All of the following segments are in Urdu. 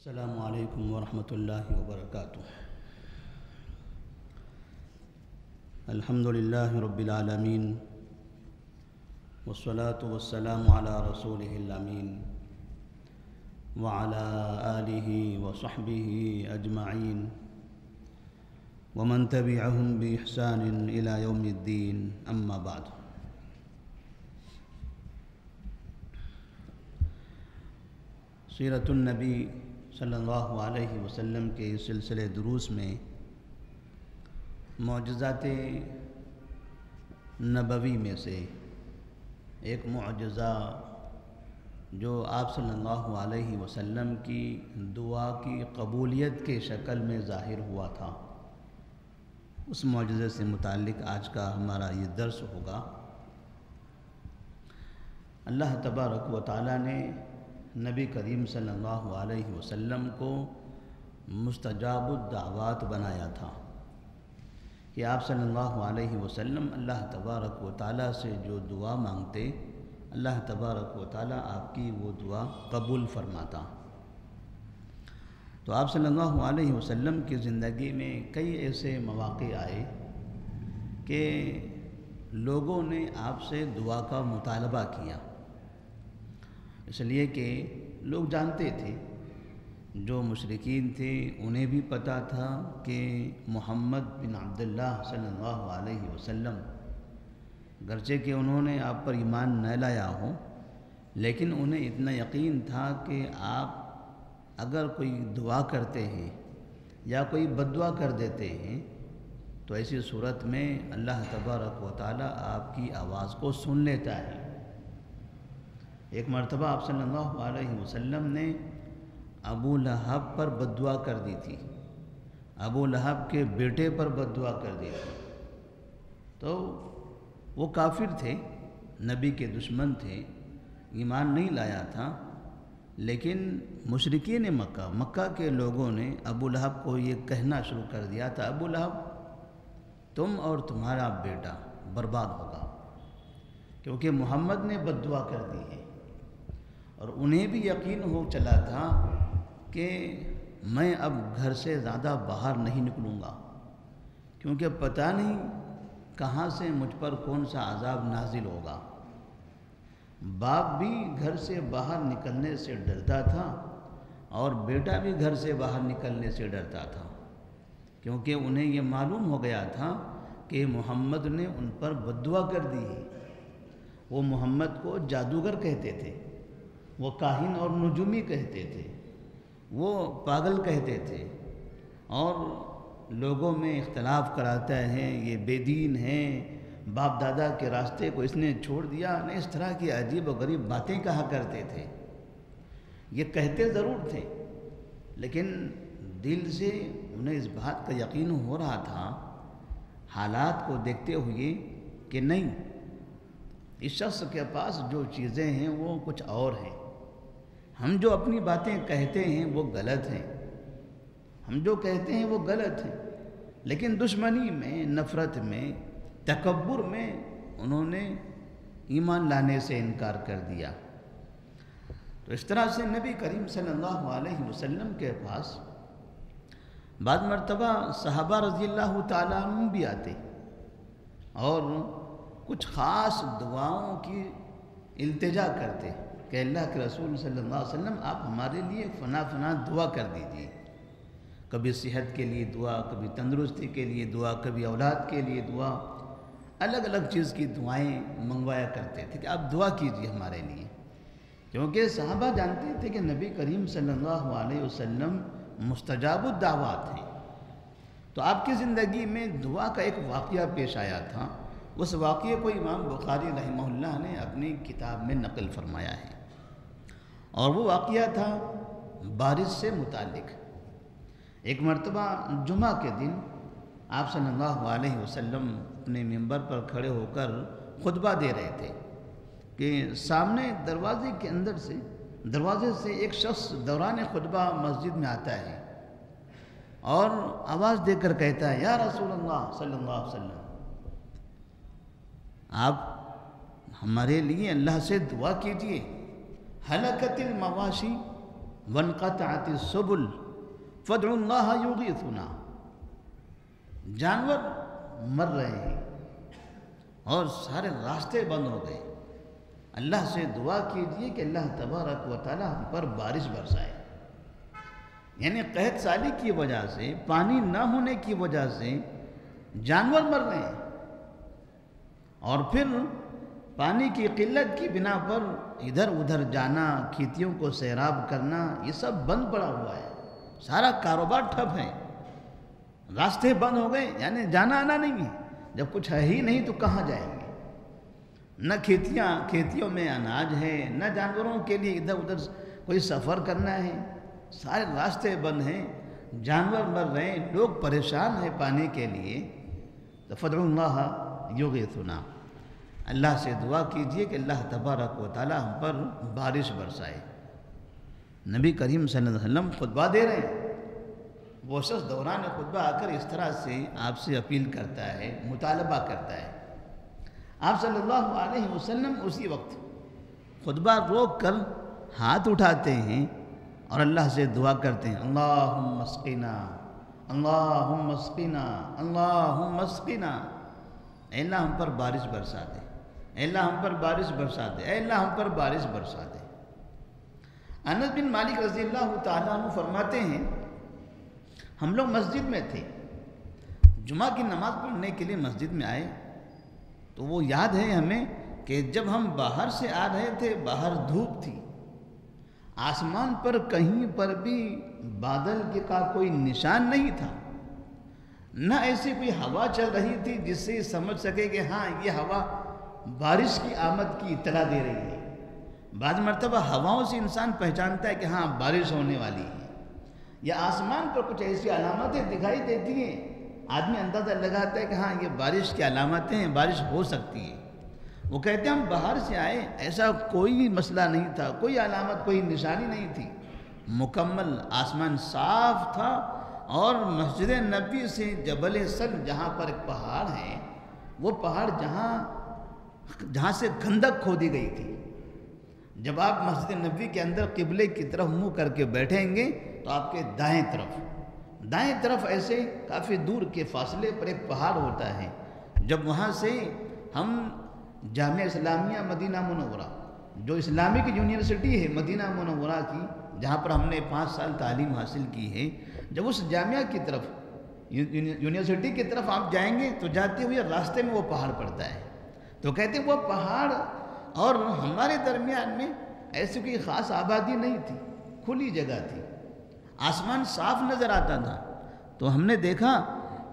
السلام علیکم ورحمۃ اللہ وبرکاتہ۔ الحمد للہ رب العالمین والصلاة والسلام علی رسولہ الامین وعلی آلہ وصحبہ اجمعین ومن تبعہم بإحسان الی یوم الدین، اما بعد۔ سیرت النبی صلی اللہ علیہ وسلم کے سلسلے دروس میں معجزات نبوی میں سے ایک معجزہ جو آپ صلی اللہ علیہ وسلم کی دعا کی قبولیت کے شکل میں ظاہر ہوا تھا، اس معجزے سے متعلق آج کا ہمارا یہ درس ہوگا۔ اللہ تبارک و تعالیٰ نے نبی کریم صلی اللہ علیہ وسلم کو مستجاب الدعوات بنایا تھا کہ آپ صلی اللہ علیہ وسلم اللہ تبارک و تعالیٰ سے جو دعا مانگتے، اللہ تبارک و تعالیٰ آپ کی وہ دعا قبول فرماتا۔ تو آپ صلی اللہ علیہ وسلم کی زندگی میں کئی ایسے مواقع آئے کہ لوگوں نے آپ سے دعا کا مطالبہ کیا، اس لیے کہ لوگ جانتے تھے، جو مشرکین تھے انہیں بھی پتہ تھا کہ محمد بن عبداللہ صلی اللہ علیہ وسلم گرچہ کہ انہوں نے آپ پر ایمان نہ لایا ہو، لیکن انہیں اتنا یقین تھا کہ آپ اگر کوئی دعا کرتے ہیں یا کوئی بد دعا کر دیتے ہیں تو ایسی صورت میں اللہ تبارک و تعالیٰ آپ کی آواز کو سن لیتا ہے۔ ایک مرتبہ آپ صلی اللہ علیہ وسلم نے ابو لہب پر بد دعا کر دی تھی، ابو لہب کے بیٹے پر بد دعا کر دی تھی۔ تو وہ کافر تھے، نبی کے دشمن تھے، ایمان نہیں لایا تھا، لیکن مشرکین مکہ کے لوگوں نے ابو لہب کو یہ کہنا شروع کر دیا تھا، ابو لہب تم اور تمہارا بیٹا برباد ہوگا، کیونکہ محمد نے بد دعا کر دی ہے۔ اور انہیں بھی یقین ہو چلا تھا کہ میں اب گھر سے زیادہ باہر نہیں نکلوں گا، کیونکہ پتہ نہیں کہاں سے مجھ پر کون سا عذاب نازل ہوگا۔ باپ بھی گھر سے باہر نکلنے سے ڈرتا تھا اور بیٹا بھی گھر سے باہر نکلنے سے ڈرتا تھا، کیونکہ انہیں یہ معلوم ہو گیا تھا کہ محمد نے ان پر بد دعا کر دی ہے۔ وہ محمد کو جادوگر کہتے تھے، وہ کاہن اور نجومی کہتے تھے، وہ پاگل کہتے تھے، اور لوگوں میں اختلاف کراتا ہے، یہ بے دین ہے، باپ دادا کے راستے کو اس نے چھوڑ دیا، اس طرح کی عجیب و غریب باتیں کہا کرتے تھے۔ یہ کہتے ضرور تھے، لیکن دل سے انہیں اس بات کا یقین ہو رہا تھا حالات کو دیکھتے ہوئے کہ نہیں، اس شخص کے پاس جو چیزیں ہیں وہ کچھ اور ہیں، ہم جو اپنی باتیں کہتے ہیں وہ غلط ہیں، ہم جو کہتے ہیں وہ غلط ہیں، لیکن دشمنی میں، نفرت میں، تکبر میں انہوں نے ایمان لانے سے انکار کر دیا۔ تو اس طرح سے نبی کریم صلی اللہ علیہ وسلم کے پاس بعض مرتبہ صحابہ رضی اللہ تعالیٰ عنہ بھی آتے اور کچھ خاص دعاؤں کی التجا کرتے کہ اللہ کے رسول صلی اللہ علیہ وسلم آپ ہمارے لیے فنا دعا کر دیجیے۔ کبھی صحت کے لیے دعا، کبھی تندرستی کے لیے دعا، کبھی اولاد کے لیے دعا، الگ الگ چیز کی دعائیں منگوایا کرتے تھے کہ آپ دعا کیجیے ہمارے لیے، کیونکہ صحابہ جانتے تھے کہ نبی کریم صلی اللہ علیہ وسلم مستجاب الدعوات ہیں۔ تو آپ کی زندگی میں دعا کا ایک واقعہ پیش آیا تھا، اس واقعے کو امام بخاری رحمہ اللہ نے اپنی کتاب میں نقل فرمایا ہے، اور وہ واقعہ تھا بارش سے متعلق۔ ایک مرتبہ جمعہ کے دن آپ صلی اللہ علیہ وسلم اپنے ممبر پر کھڑے ہو کر خطبہ دے رہے تھے کہ سامنے دروازے سے ایک شخص دوران خطبہ مسجد میں آتا ہے اور آواز دے کر کہتا ہے، یا رسول اللہ صلی اللہ علیہ وسلم، آپ ہمارے لیے اللہ سے دعا کیجئے، ہلکت المواشی، وانقطعت السبل فادعوا اللہ یغیثنا، جانور مر رہے ہیں اور سارے راستے بند ہو گئے، اللہ سے دعا کیجئے کہ اللہ تبارک و تعالی ہم پر بارش برسائے۔ یعنی قحط سالی کی وجہ سے، پانی نہ ہونے کی وجہ سے جانور مر رہے ہیں، اور پھر پانی کی قلت کی بنا پر ادھر ادھر جانا، کھیتیوں کو سیراب کرنا، یہ سب بند پڑا ہوا ہے، سارا کاروبار ٹھپ ہے، راستے بند ہو گئے، یعنی جانا آنا نہیں ہے۔ جب کچھ ہے ہی نہیں تو کہاں جائیں گے؟ نہ کھیتیوں میں اناج ہے، نہ جانوروں کے لیے ادھر ادھر کوئی سفر کرنا ہے، سارے راستے بند ہیں، جانور مر رہے ہیں، لوگ پریشان ہیں پانی کے لیے۔ تو فادعوا اللہ یغیثنا، اللہ سے دعا کیجئے کہ اللہ تبارک و تعالی ہم پر بارش برسائے۔ نبی کریم صلی اللہ علیہ وسلم خطبہ دے رہے ہیں، وہ شخص دوران خطبہ آ کر اس طرح سے آپ سے اپیل کرتا ہے، مطالبہ کرتا ہے، آپ صلی اللہ علیہ وسلم اسی وقت خطبہ روک کر ہاتھ اٹھاتے ہیں اور اللہ سے دعا کرتے ہیں، اللہم اسقنا، اللہم اسقنا، اللہم اسقنا، اے اللہ ہم پر بارش برسا دے، اے اللہ ہم پر بارش برسا دے، اے اللہ ہم پر بارش برسا دے۔ انس بن مالک رضی اللہ تعالیٰ عنہ فرماتے ہیں، ہم لوگ مسجد میں تھے، جمعہ کی نماز پڑھنے کے لیے مسجد میں آئے، تو وہ یاد ہے ہمیں کہ جب ہم باہر سے آ رہے تھے، باہر دھوپ تھی، آسمان پر کہیں پر بھی بادل کا کوئی نشان نہیں تھا، نہ ایسی کوئی ہوا چل رہی تھی جس سے سمجھ سکے کہ ہاں یہ ہوا بارش کی آمد کی اطلاع دے رہی ہے۔ بعض مرتبہ ہواؤں سے انسان پہچانتا ہے کہ ہاں بارش ہونے والی ہے، یا آسمان پر کچھ ایسی علامتیں دکھائی دیتی ہیں، آدمی اندازہ لگاتا ہے کہ ہاں یہ بارش کی علامتیں ہیں، بارش ہو سکتی ہے۔ وہ کہتے ہیں ہم باہر سے آئے، ایسا کوئی مسئلہ نہیں تھا، کوئی علامت، کوئی نشانی نہیں تھی، مکمل آسمان صاف تھا، اور مسجد نبوی سے جبل سن جہاں پر ایک پہاڑ ہے، وہ پہاڑ جہاں سے خندق کھودی گئی تھی، جب آپ مسجد نبوی کے اندر قبلے کی طرف منہ کر کے بیٹھیں گے تو آپ کے دائیں طرف ایسے کافی دور کے فاصلے پر ایک پہاڑ ہوتا ہے۔ جب وہاں سے ہم جامعہ اسلامیہ مدینہ منورہ، جو اسلامک یونیورسٹی ہے مدینہ منورہ کی، جہاں پر ہم نے 5 سال تعلیم حاصل کی ہے، جب اس جامعہ کی طرف، یونیورسٹی کی طرف آپ جائیں گے تو جاتے ہوئے راستے میں وہ پہاڑ پڑتا ہے، تو کہتے ہیں وہ پہاڑ اور ہمارے درمیان میں ایسی کوئی خاص آبادی نہیں تھی، کھلی جگہ تھی، آسمان صاف نظر آتا تھا۔ تو ہم نے دیکھا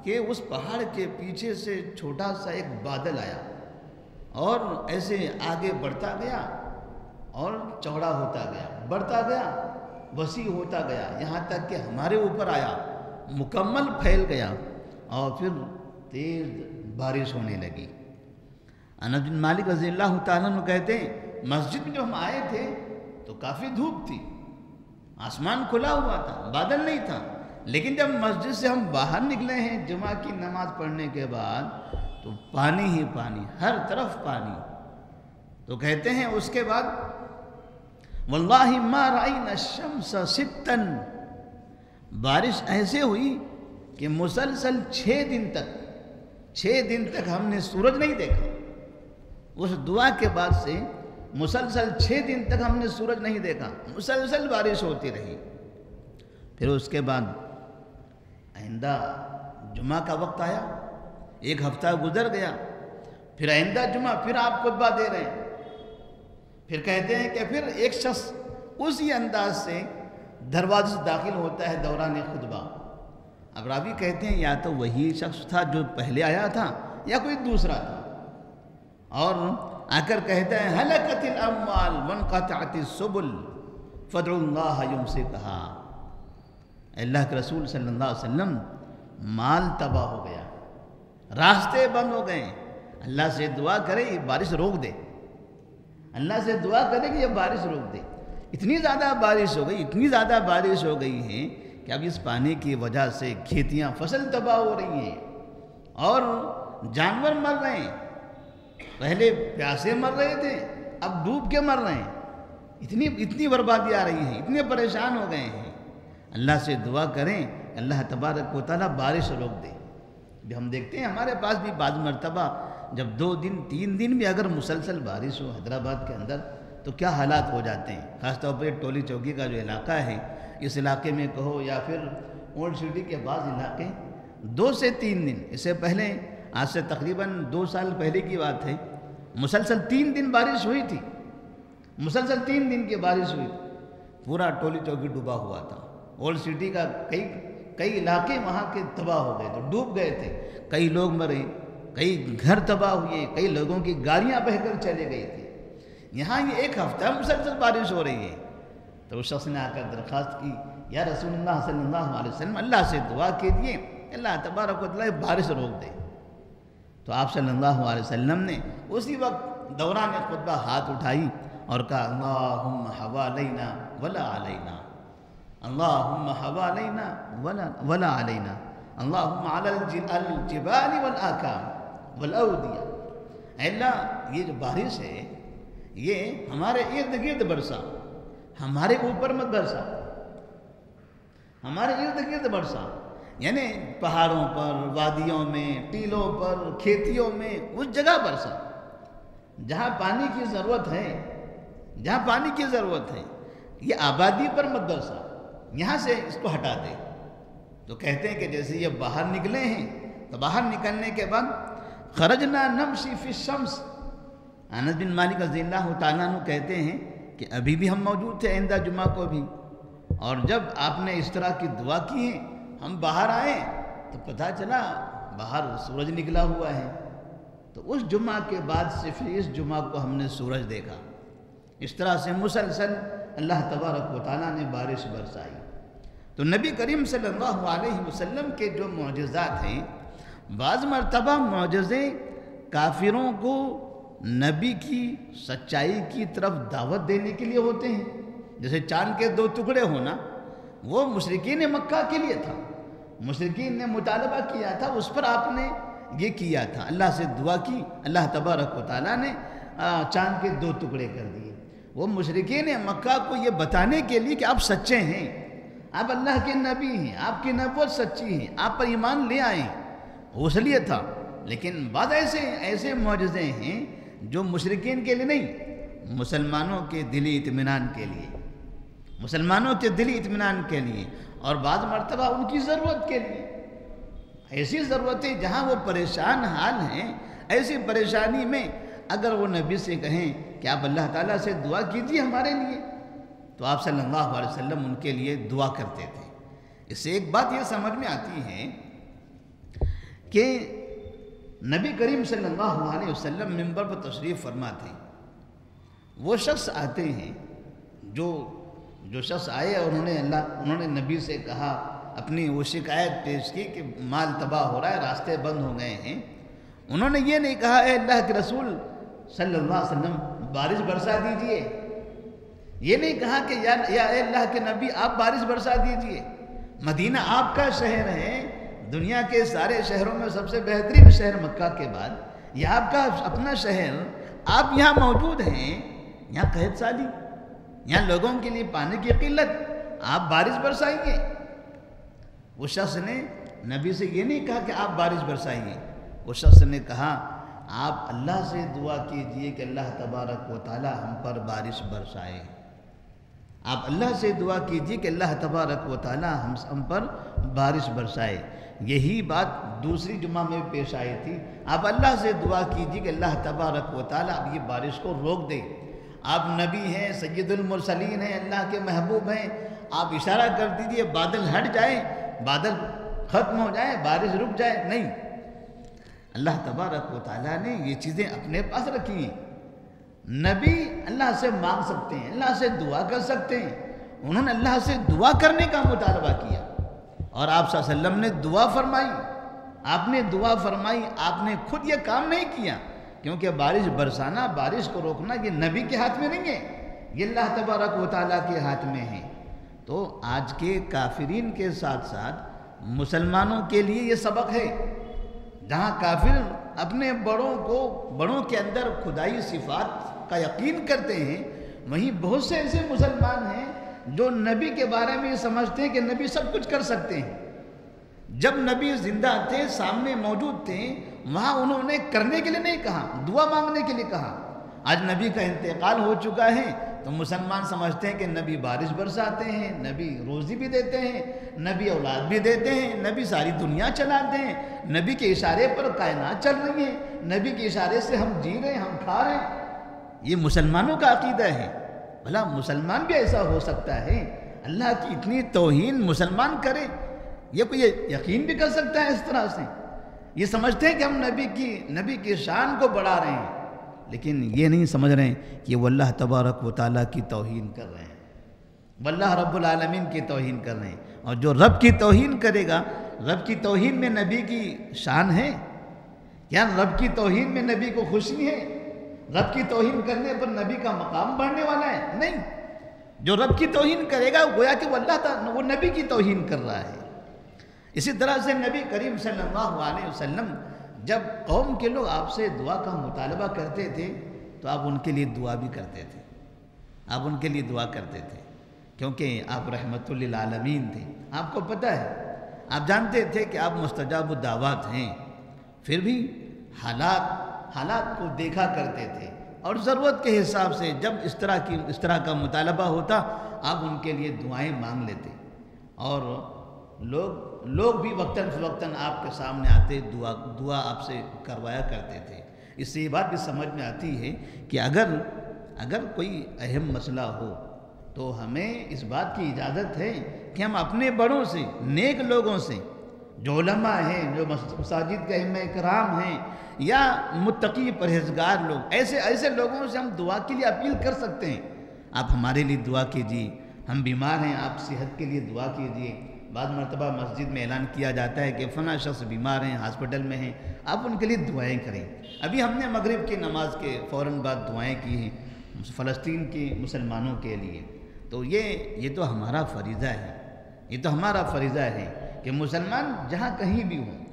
کہ اس پہاڑ کے پیچھے سے چھوٹا سا ایک بادل آیا اور ایسے آگے بڑھتا گیا اور چوڑا ہوتا گیا، بڑھتا گیا، وسیع ہوتا گیا، یہاں تک کہ ہمارے اوپر آیا، مکمل پھیل گیا، اور پھر تیز بارش ہونے لگی۔ انس بن مالک رضی اللہ تعالیٰ عنہ کہتے ہیں مسجد میں جو ہم آئے تھے تو کافی دھوپ تھی، آسمان کھلا ہوا تھا، بادل نہیں تھا، لیکن جب مسجد سے ہم باہر نکلے ہیں جمعہ کی نماز پڑھنے کے بعد تو پانی ہی پانی، ہر طرف پانی۔ تو کہتے ہیں اس کے بعد واللہ ما رأینا الشمس ستا، بارش ایسے ہوئی کہ مسلسل 6 دن تک ہم نے سورج نہیں دیکھا۔ اس دعا کے بعد سے مسلسل 6 دن تک ہم نے سورج نہیں دیکھا، مسلسل بارش ہوتی رہی۔ پھر اس کے بعد آئندہ جمعہ کا وقت آیا، 1 ہفتہ گزر گیا، پھر آئندہ جمعہ پھر آپ خطبہ دے رہے ہیں، پھر کہتے ہیں کہ پھر ایک شخص اسی انداز سے دروازے سے داخل ہوتا ہے دوران خطبہ۔ اب راوی کہتے ہیں یا تو وہی شخص تھا جو پہلے آیا تھا یا کوئی دوسرا تھا، اور آ کر کہتا ہے ہلکت الاموال وانقطعت السبل فادعوا اللہ یمسکھا، اللہ کے رسول صلی اللہ علیہ وسلم مال تباہ ہو گیا، راستے بند ہو گئے، اللہ سے دعا کرے یہ بارش روک دے، اللہ سے دعا کرے کہ یہ بارش روک دے۔ اتنی زیادہ بارش ہو گئی ہے کہ اب اس پانی کی وجہ سے کھیتیاں، فصل تباہ ہو رہی ہیں اور جانور مر رہے ہیں، پہلے پیاسے مر رہے تھے اب ڈوب کے مر رہے ہیں، اتنی بربادی آ رہی ہیں، اتنے پریشان ہو گئے ہیں۔ اللہ سے دعا کریں اللہ تبارک و تعالیٰ بارش روک دے۔ بھی ہم دیکھتے ہیں ہمارے پاس بھی بعض مرتبہ جب 2 دن 3 دن بھی اگر مسلسل بارش ہو حیدرآباد کے اندر تو کیا حالات ہو جاتے ہیں۔ خاص طور پر ٹولی چوکی کا جو علاقہ ہے، اس علاقے میں کہو یا پھر اولڈ سٹی کے بعض علاقے 2 سے 3 دن، اس سے پہلے آج سے تقریباً 2 سال پہلے کی بات ہے، مسلسل 3 دن بارش ہوئی تھی، مسلسل 3 دن کی بارش ہوئی تھی، پورا ٹولی چوکی ڈوبا ہوا تھا۔ اولڈ سٹی کا کئی علاقے وہاں کے تباہ ہو گئے تھے، ڈوب گئے تھے، کئی لوگ مرے، کئی گھر تباہ ہوئے، کئی لوگوں کی گاڑیاں بہہ کر چلے گئی تھی۔ یہاں یہ 1 ہفتہ مسلسل بارش ہو رہی ہے، تو اس شخص نے آ کر درخواست کی، یا رسول اللہ صلی اللہ علیہ وسلم اللہ سے دعا کیجیے اللہ تبارک و تعالیٰ بارش روک دے۔ تو آپ صلی اللہ علیہ وسلم نے اسی وقت دوران خطبہ ہاتھ اٹھائی اور کہا اللہم حوالینا ولا علینا، اللہم حوالینا ولا علینا، اللہم علی الجبال والآکام والاودیہ۔ اے اللہ یہ جو بارش ہے یہ ہمارے ارد گرد برسا، ہمارے اوپر مت برسا، ہمارے ارد گرد برسا، یعنی پہاڑوں پر، وادیوں میں، ٹیلوں پر، کھیتیوں میں، اس جگہ برسا جہاں پانی کی ضرورت ہے، جہاں پانی کی ضرورت ہے۔ یہ آبادی پر مت برسا، یہاں سے اس کو ہٹا دے۔ تو کہتے ہیں کہ جیسے یہ باہر نکلے ہیں تو باہر نکلنے کے بعد خرجنا نمشی فی الشمس، انس بن مالک رضی اللہ تعالیٰ عنہ کہتے ہیں کہ ابھی بھی ہم موجود تھے آئندہ جمعہ کو بھی، اور جب آپ نے اس طرح کی دعا کی ہے ہم باہر آئے تو پتہ چلا باہر سورج نکلا ہوا ہے۔ تو اس جمعہ کے بعد سے پھر اس جمعہ کو ہم نے سورج دیکھا۔ اس طرح سے مسلسل اللہ تبارک و تعالیٰ نے بارش برسائی۔ تو نبی کریم صلی اللہ علیہ وسلم کے جو معجزات ہیں، بعض مرتبہ معجزے کافروں کو نبی کی سچائی کی طرف دعوت دینے کے لیے ہوتے ہیں۔ جیسے چاند کے 2 ٹکڑے ہونا، وہ مشرکین مکہ کے لیے تھا، مشرکین نے مطالبہ کیا تھا، اس پر آپ نے یہ کیا تھا، اللہ سے دعا کی، اللہ تبارک و تعالیٰ نے چاند کے 2 ٹکڑے کر دیے۔ وہ مشرکین مکہ کو یہ بتانے کے لیے کہ آپ سچے ہیں، آپ اللہ کے نبی ہیں، آپ کی نبوت سچی ہے، آپ پر ایمان لے آئیں، اس لیے تھا۔ لیکن بعض ایسے معجزے ہیں جو مشرکین کے لیے نہیں، مسلمانوں کے دلی اطمینان کے لیے، مسلمانوں کے دلی اطمینان کے لیے، اور بعض مرتبہ ان کی ضرورت کے لیے۔ ایسی ضرورتیں جہاں وہ پریشان حال ہیں، ایسی پریشانی میں اگر وہ نبی سے کہیں کہ آپ اللہ تعالیٰ سے دعا کیجیے ہمارے لیے، تو آپ صلی اللہ علیہ وسلم ان کے لیے دعا کرتے تھے۔ اس سے ایک بات یہ سمجھ میں آتی ہے کہ نبی کریم صلی اللہ علیہ وسلم منبر پر تشریف فرما تھے، وہ شخص آتے ہیں جو شخص آئے اور انہوں نے نبی سے کہا، اپنی وہ شکایت پیش کی کہ مال تباہ ہو رہا ہے، راستے بند ہو گئے ہیں۔ انہوں نے یہ نہیں کہا اے اللہ کے رسول صلی اللہ علیہ وسلم بارش برسا دیجئے، یہ نہیں کہا کہ یا اے اللہ کے نبی آپ بارش برسا دیجئے، مدینہ آپ کا شہر ہے، دنیا کے سارے شہروں میں سب سے بہترین شہر مکہ کے بعد یہ آپ کا اپنا شہر، آپ یہاں موجود ہیں، یہاں قحط سالی، یہاں لوگوں کے لیے پانی کی قلت، آپ بارش برسائیے۔ اس شخص نے نبی سے یہ نہیں کہا کہ آپ بارش برسائیے، اس شخص نے کہا آپ اللہ سے دعا کیجئے کہ اللہ تبارک و تعالی ہم پر بارش برسائے، آپ اللہ سے دعا کیجئے کہ اللہ تبارک و تعالی ہم پر بارش برسائے۔ یہی بات دوسری جمعہ میں پیش آئی تھی، آپ اللہ سے دعا کیجئے کہ اللہ تبارک و تعالی اب یہ بارش کو روک دے۔ آپ نبی ہیں، سید المرسلین ہیں، اللہ کے محبوب ہیں، آپ اشارہ کر دیجئے بادل ہٹ جائے، بادل ختم ہو جائے، بارش رک جائے، نہیں، اللہ تبارک و تعالیٰ نے یہ چیزیں اپنے پاس رکھی ہیں۔ نبی اللہ سے مانگ سکتے ہیں، اللہ سے دعا کر سکتے ہیں، انہوں نے اللہ سے دعا کرنے کا مطالبہ کیا، اور آپ صلی اللہ علیہ وسلم نے دعا فرمائی، آپ نے دعا فرمائی، آپ نے خود یہ کام نہیں کیا، کیونکہ بارش برسانا، بارش کو روکنا یہ نبی کے ہاتھ میں نہیں ہے، یہ اللہ تبارک و تعالیٰ کے ہاتھ میں ہے۔ تو آج کے کافرین کے ساتھ ساتھ مسلمانوں کے لیے یہ سبق ہے، جہاں کافر اپنے بڑوں کے اندر خدائی صفات کا یقین کرتے ہیں، وہیں بہت سے ایسے مسلمان ہیں جو نبی کے بارے میں یہ سمجھتے ہیں کہ نبی سب کچھ کر سکتے ہیں۔ جب نبی زندہ تھے، سامنے موجود تھے، وہاں انہوں نے کرنے کے لیے نہیں کہا، دعا مانگنے کے لیے کہا۔ آج نبی کا انتقال ہو چکا ہے تو مسلمان سمجھتے ہیں کہ نبی بارش برساتے ہیں، نبی روزی بھی دیتے ہیں، نبی اولاد بھی دیتے ہیں، نبی ساری دنیا چلاتے ہیں، نبی کے اشارے پر کائنات چل رہی ہے، نبی کے اشارے سے ہم جی رہے ہیں، ہم کھا رہے ہیں۔ یہ مسلمانوں کا عقیدہ ہے۔ بھلا مسلمان بھی ایسا ہو سکتا ہے؟ اللہ کی اتنی توہین مسلمان کرے؟ یہ کوئی یقین بھی کر سکتا ہے اس طرح سے؟ یہ سمجھتے ہیں کہ ہم نبی کی شان کو بڑھا رہے ہیں، لیکن یہ نہیں سمجھ رہے ہیں کہ وہ اللہ تبارک و تعالیٰ کی توہین کر رہے ہیں، واللہ رب العالمین کی توہین کر رہے ہیں۔ اور جو رب کی توہین کرے گا، رب کی توہین میں نبی کی شان ہے کیا؟ رب کی توہین میں نبی کو خوشی ہے؟ رب کی توہین کرنے پر نبی کا مقام بڑھنے والا ہے؟ نہیں۔ جو رب کی توہین کرے گا گویا کہ وہ نبی کی توہین کر رہا ہے۔ اسی طرح سے نبی کریم صلی اللہ علیہ وسلم جب قوم کے لوگ آپ سے دعا کا مطالبہ کرتے تھے تو آپ ان کے لیے دعا بھی کرتے تھے، آپ ان کے لیے دعا کرتے تھے، کیونکہ آپ رحمت للعالمین تھے۔ آپ کو پتہ ہے، آپ جانتے تھے کہ آپ مستجاب الدعوات ہیں، پھر بھی حالات کو دیکھا کرتے تھے، اور ضرورت کے حساب سے جب اس طرح کا مطالبہ ہوتا آپ ان کے لیے دعائیں مانگ لیتے، اور لوگ بھی وقتاً فوقتاً آپ کے سامنے آتے، دعا آپ سے کروایا کرتے تھے۔ اس سے یہ بات بھی سمجھ میں آتی ہے کہ اگر کوئی اہم مسئلہ ہو تو ہمیں اس بات کی اجازت ہے کہ ہم اپنے بڑوں سے، نیک لوگوں سے، جو علماء ہیں، جو مساجد کے ائمہ کرام ہیں، یا متقی پرہیزگار لوگ، ایسے لوگوں سے ہم دعا کے لیے اپیل کر سکتے ہیں۔ آپ ہمارے لیے دعا کیجیے، ہم بیمار ہیں، آپ صحت کے لیے دعا کیجیے۔ بعض مرتبہ مسجد میں اعلان کیا جاتا ہے کہ فلاں شخص بیمار ہیں، ہاسپٹل میں ہیں، آپ ان کے لیے دعائیں کریں۔ ابھی ہم نے مغرب کی نماز کے فوراً بعد دعائیں کی ہیں فلسطین کے مسلمانوں کے لیے۔ تو یہ تو ہمارا فریضہ ہے، یہ تو ہمارا فریضہ ہے کہ مسلمان جہاں کہیں بھی ہوں،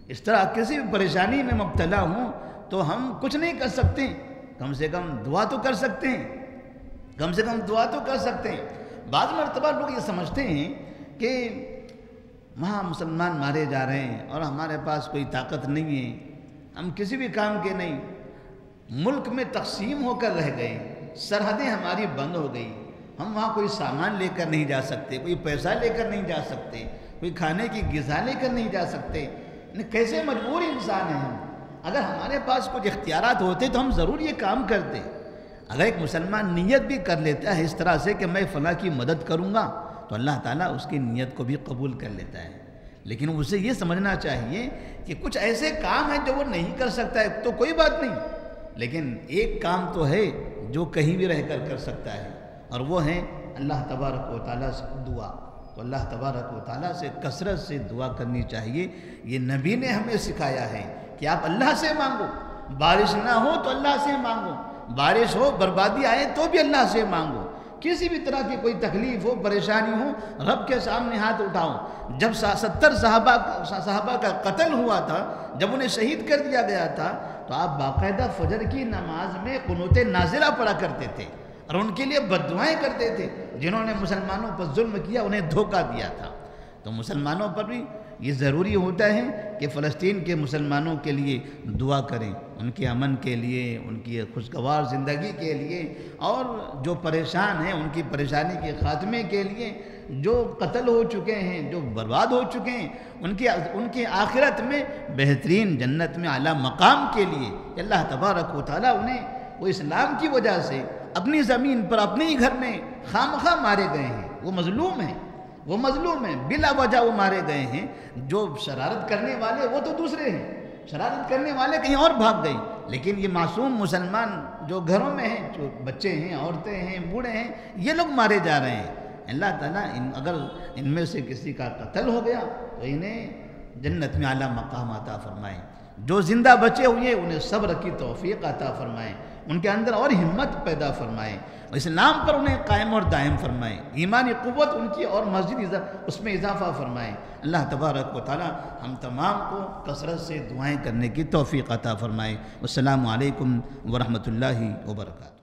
اس طرح کسی بھی پریشانی میں مبتلا ہوں تو ہم کچھ نہیں کر سکتے، کم سے کم دعا تو کر سکتے ہیں، کم سے کم دعا تو کر سکتے ہیں۔ بعض مرتبہ لوگ یہ سمجھتے ہیں کہ وہاں مسلمان مارے جا رہے ہیں اور ہمارے پاس کوئی طاقت نہیں ہے، ہم کسی بھی کام کے نہیں، ملک میں تقسیم ہو کر رہ گئے، سرحدیں ہماری بند ہو گئی، ہم وہاں کوئی سامان لے کر نہیں جا سکتے، کوئی پیسہ لے کر نہیں جا سکتے، کوئی کھانے کی غذا لے کر نہیں جا سکتے۔ کیسے مجبور انسان ہیں ہم؟ اگر ہمارے پاس کچھ اختیارات ہوتے تو ہم ضرور یہ کام کرتے۔ اگر ایک مسلمان نیت بھی کر لیتا ہے اس طرح سے کہ میں فلاں کی مدد کروں گا تو اللہ تعالیٰ اس کی نیت کو بھی قبول کر لیتا ہے، لیکن اسے یہ سمجھنا چاہیے کہ کچھ ایسے کام ہیں جو وہ نہیں کر سکتا ہے تو کوئی بات نہیں، لیکن ایک کام تو ہے جو کہیں بھی رہ کر سکتا ہے، اور وہ ہے اللہ تبارک و تعالیٰ سے دعا۔ تو اللہ تبارک و تعالیٰ سے کثرت سے دعا کرنی چاہیے۔ یہ نبی نے ہمیں سکھایا ہے کہ آپ اللہ سے مانگو، بارش نہ ہو تو اللہ سے مانگو، بارش ہو بربادی آئے تو بھی اللہ سے مانگو، کسی بھی طرح کی کوئی تکلیف ہو، پریشانی ہو، رب کے سامنے ہاتھ اٹھاؤ۔ جب 70 صحابہ کا قتل ہوا تھا، جب انہیں شہید کر دیا گیا تھا، تو آپ باقاعدہ فجر کی نماز میں قنوت نازلہ پڑھا کرتے تھے اور ان کے لیے بد دعائیں کرتے تھے، جنہوں نے مسلمانوں پر ظلم کیا، انہیں دھوکہ دیا تھا۔ تو مسلمانوں پر بھی یہ ضروری ہوتا ہے کہ فلسطین کے مسلمانوں کے لیے دعا کریں، ان کے امن کے لیے، ان کی خوشگوار زندگی کے لیے، اور جو پریشان ہیں ان کی پریشانی کے خاتمے کے لیے، جو قتل ہو چکے ہیں، جو برباد ہو چکے ہیں، ان کی آخرت میں بہترین جنت میں اعلیٰ مقام کے لیے اللہ تبارک و تعالیٰ انہیں وہ اسلام کی وجہ سے اپنی زمین پر اپنے ہی گھر میں خامخواہ مارے گئے ہیں، وہ مظلوم ہیں، وہ مظلوم ہیں، بلا وجہ وہ مارے گئے ہیں۔ جو شرارت کرنے والے وہ تو دوسرے ہیں، شرارت کرنے والے کہیں اور بھاگ گئے، لیکن یہ معصوم مسلمان جو گھروں میں ہیں، جو بچے ہیں، عورتیں ہیں، بوڑھے ہیں، یہ لوگ مارے جا رہے ہیں۔ اللہ تعالیٰ اگر ان میں سے کسی کا قتل ہو گیا تو انہیں جنت میں اعلیٰ مقام عطا فرمائیں، جو زندہ بچے ہوئے انہیں صبر کی توفیق عطا فرمائیں، ان کے اندر اور ہمت پیدا فرمائیں، اسلام پر انہیں قائم اور دائم فرمائیں، ایمانی قوت ان کی اور مسجد اس میں اضافہ فرمائیں۔ اللہ تبارک و تعالی ہم تمام کو کثرت سے دعائیں کرنے کی توفیق عطا فرمائیں۔ السلام علیکم ورحمۃ اللہ وبرکاتہ۔